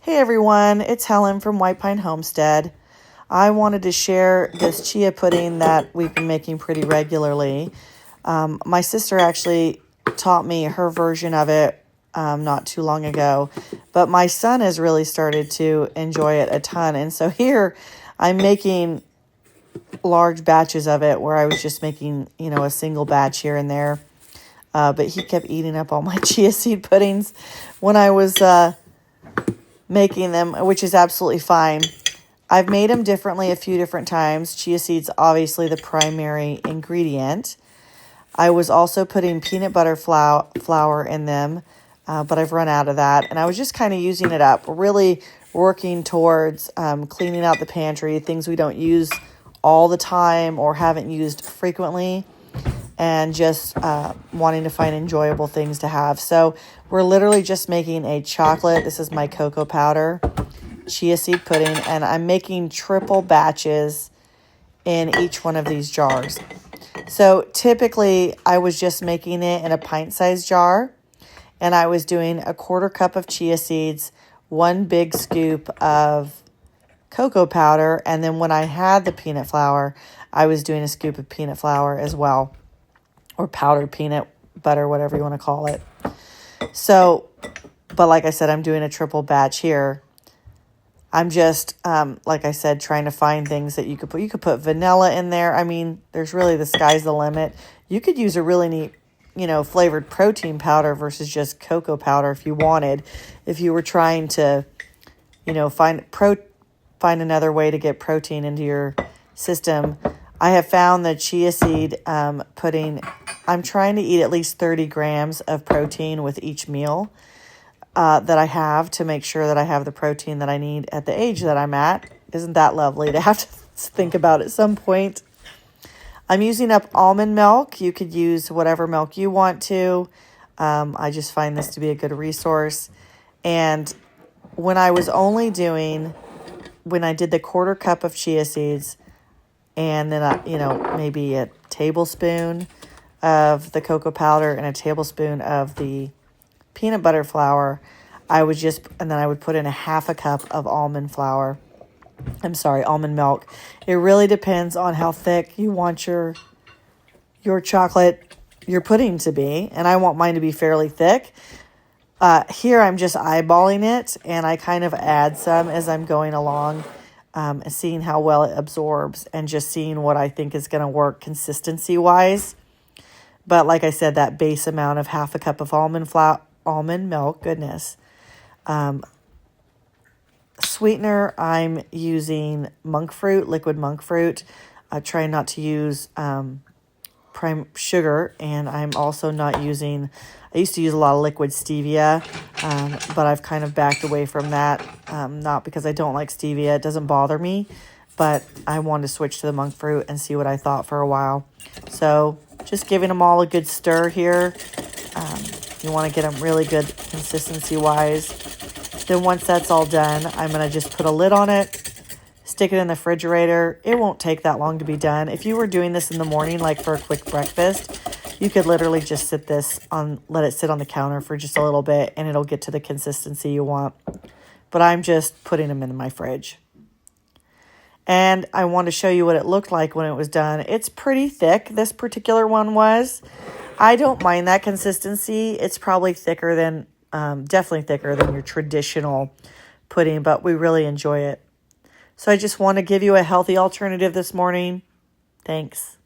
Hey everyone, it's Helen from White Pine Homestead. I wanted to share this chia pudding that we've been making pretty regularly. My sister actually taught me her version of it not too long ago, but my son has really started to enjoy it a ton. And so here I'm making large batches of it where I was just making, a single batch here and there. But he kept eating up all my chia seed puddings when I was making them, which is absolutely fine. I've made them differently a few different times. Chia seeds, obviously the primary ingredient. I was also putting peanut butter flour in them, but I've run out of that. And I was just kind of using it up, really working towards cleaning out the pantry, things we don't use all the time or haven't used frequently, and just wanting to find enjoyable things to have. So we're literally just making a chocolate, this is my cocoa powder, chia seed pudding, and I'm making triple batches in each one of these jars. So typically I was just making it in a pint-sized jar, and I was doing a 1/4 cup of chia seeds, 1 big scoop of cocoa powder, and then when I had the peanut flour, I was doing a scoop of peanut flour as well, or powdered peanut butter, whatever you want to call it. So, but like I said, I'm doing a triple batch here. I'm just, like I said, trying to find things that you could put. You could put vanilla in there. I mean, there's really, the sky's the limit. You could use a really neat, flavored protein powder versus just cocoa powder if you wanted. If you were trying to, find another way to get protein into your system. I have found the chia seed pudding, I'm trying to eat at least 30 grams of protein with each meal that I have, to make sure that I have the protein that I need at the age that I'm at. Isn't that lovely to have to think about at some point? I'm using up almond milk. You could use whatever milk you want to. I just find this to be a good resource. And when I was only doing, when I did the 1/4 cup of chia seeds, and then, maybe a tablespoon of the cocoa powder and a tablespoon of the peanut butter flour, and then I would put in a 1/2 cup of almond milk. It really depends on how thick you want your chocolate, your pudding to be. And I want mine to be fairly thick. Here I'm just eyeballing it, and I kind of add some as I'm going along, seeing how well it absorbs and just seeing what I think is going to work consistency-wise. But like I said, that base amount of 1/2 cup of almond milk, goodness. Sweetener, I'm using monk fruit, liquid monk fruit. I try not to use prime sugar, and I'm also not using, I used to use a lot of liquid stevia, but I've kind of backed away from that, not because I don't like stevia, it doesn't bother me, but I wanted to switch to the monk fruit and see what I thought for a while. So just giving them all a good stir here. You want to get them really good consistency-wise. Then once that's all done, I'm going to just put a lid on it, stick it in the refrigerator. It won't take that long to be done. If you were doing this in the morning, like for a quick breakfast, you could literally just let it sit on the counter for just a little bit, and it'll get to the consistency you want. But I'm just putting them in my fridge. And I want to show you what it looked like when it was done. It's pretty thick, this particular one was. I don't mind that consistency. It's probably thicker than, definitely thicker than your traditional pudding, but we really enjoy it. So I just want to give you a healthy alternative this morning. Thanks.